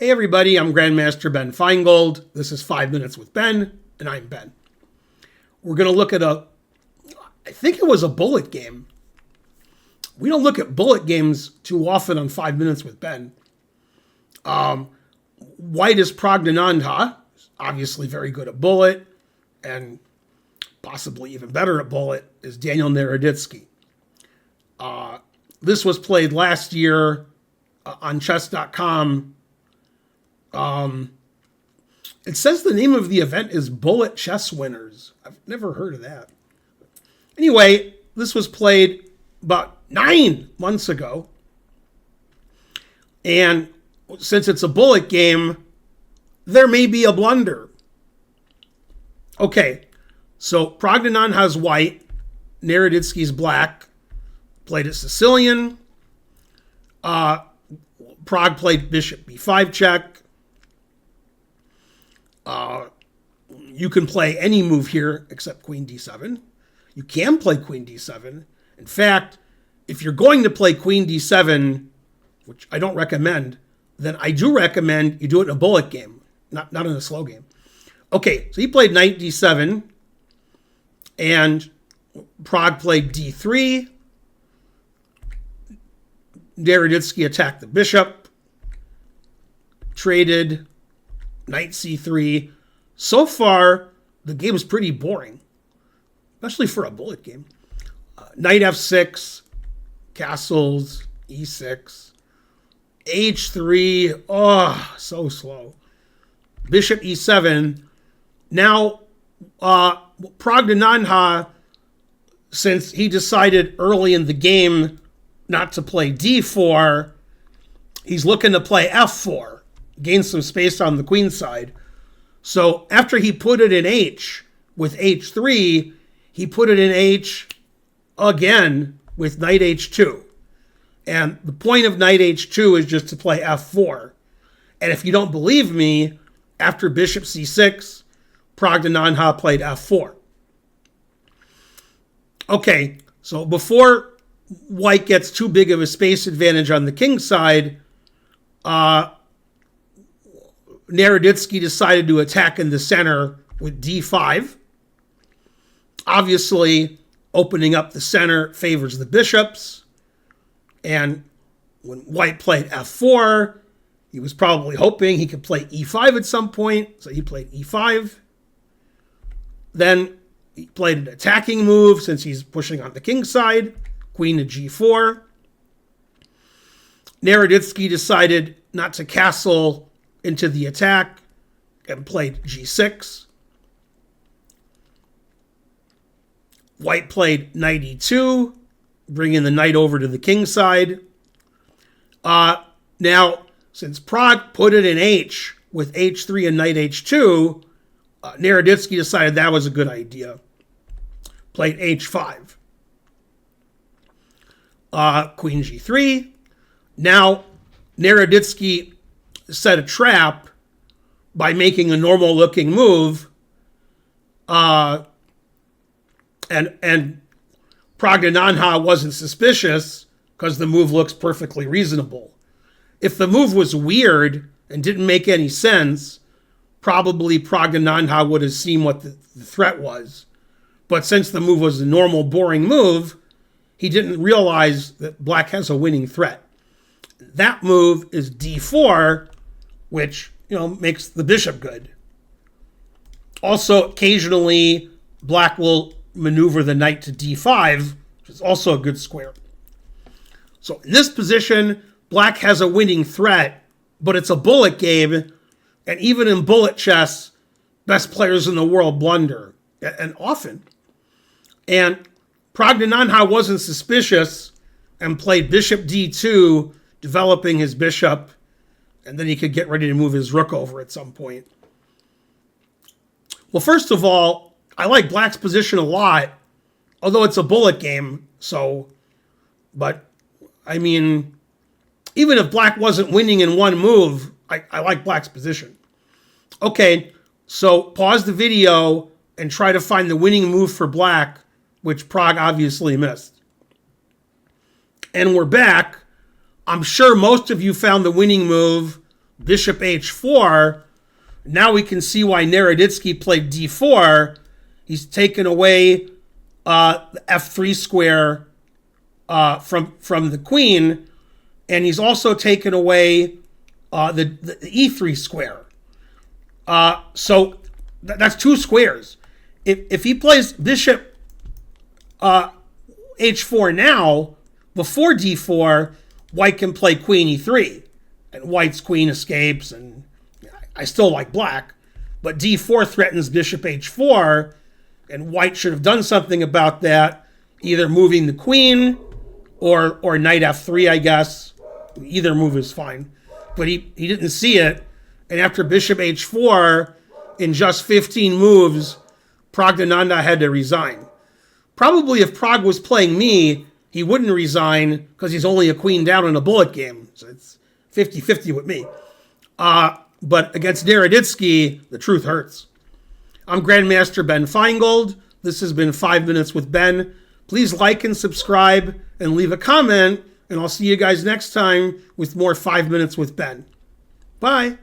Hey everybody, I'm Grandmaster Ben Feingold. This is 5 Minutes with Ben, and I'm Ben. We're going to look at I think it was a bullet game. We don't look at bullet games too often on 5 Minutes with Ben. White is Praggnanandhaa, obviously very good at bullet, and possibly even better at bullet is Daniel Naroditsky. This was played last year on chess.com. It says the name of the event is Bullet Chess Winners. I've never heard of that. Anyway, this was played about 9 months ago. And since it's a bullet game, there may be a blunder. Okay, so Praggnanandhaa's white, Naroditsky's black, played at Sicilian. Prague played bishop b5 check. You can play any move here except queen d7. You can play queen d7. In fact, if you're going to play queen d7, which I don't recommend, then I do recommend you do it in a bullet game, not in a slow game. Okay, so he played knight d7, and Prague played d3. Naroditsky attacked the bishop, traded, knight c3. So far, the game is pretty boring, especially for a bullet game. Knight f6, castles, e6, h3. Oh, so slow. Bishop e7. Now, Praggnanandhaa, since he decided early in the game not to play d4, he's looking to play f4, gain some space on the queen side. So after he put it in h with h3, he put it in h again with knight h2. And the point of knight h2 is just to play f4. And if you don't believe me, after bishop c6, Praggnanandhaa played f4. Okay, so before white gets too big of a space advantage on the king side, Naroditsky decided to attack in the center with d5. Obviously, opening up the center favors the bishops. And when white played f4, he was probably hoping he could play e5 at some point. So he played e5. Then he played an attacking move since he's pushing on the king side. Queen to g4. Naroditsky decided not to castle into the attack and played g6. White played knight e2, bringing the knight over to the king side. Now, since Prague put it in h with h3 and knight h2, Naroditsky decided that was a good idea. Played h5. Queen g3. Now, Naroditsky set a trap by making a normal looking move. And Praggnanandhaa wasn't suspicious because the move looks perfectly reasonable. If the move was weird and didn't make any sense, probably Praggnanandhaa would have seen what the threat was. But since the move was a normal, boring move, he didn't realize that black has a winning threat. That move is d4, which, makes the bishop good. Also, occasionally, black will maneuver the knight to d5, which is also a good square. So in this position, black has a winning threat, but it's a bullet game, and even in bullet chess, best players in the world blunder, and often. And Praggnanandhaa wasn't suspicious and played bishop d2, developing his bishop, and then he could get ready to move his rook over at some point. Well, first of all, I like black's position a lot, although it's a bullet game, but even if black wasn't winning in one move, I like black's position. Okay, so pause the video and try to find the winning move for black, which Prague obviously missed. And we're back. I'm sure most of you found the winning move bishop h4, now we can see why Naroditsky played d4. He's taken away the f3 square from the queen, and he's also taken away the e3 square. So that's two squares. If he plays bishop h4 now, before d4, white can play queen e3, and white's queen escapes, and I still like black, but d4 threatens bishop h4, and white should have done something about that, either moving the queen or knight f3, I guess. Either move is fine, but he didn't see it, and after bishop h4, in just 15 moves, Praggnanandhaa had to resign. Probably if Pragg was playing me, he wouldn't resign because he's only a queen down in a bullet game. So it's 50-50 with me. But against Naroditsky, the truth hurts. I'm Grandmaster Ben Feingold. This has been 5 Minutes with Ben. Please like and subscribe and leave a comment, and I'll see you guys next time with more 5 Minutes with Ben. Bye.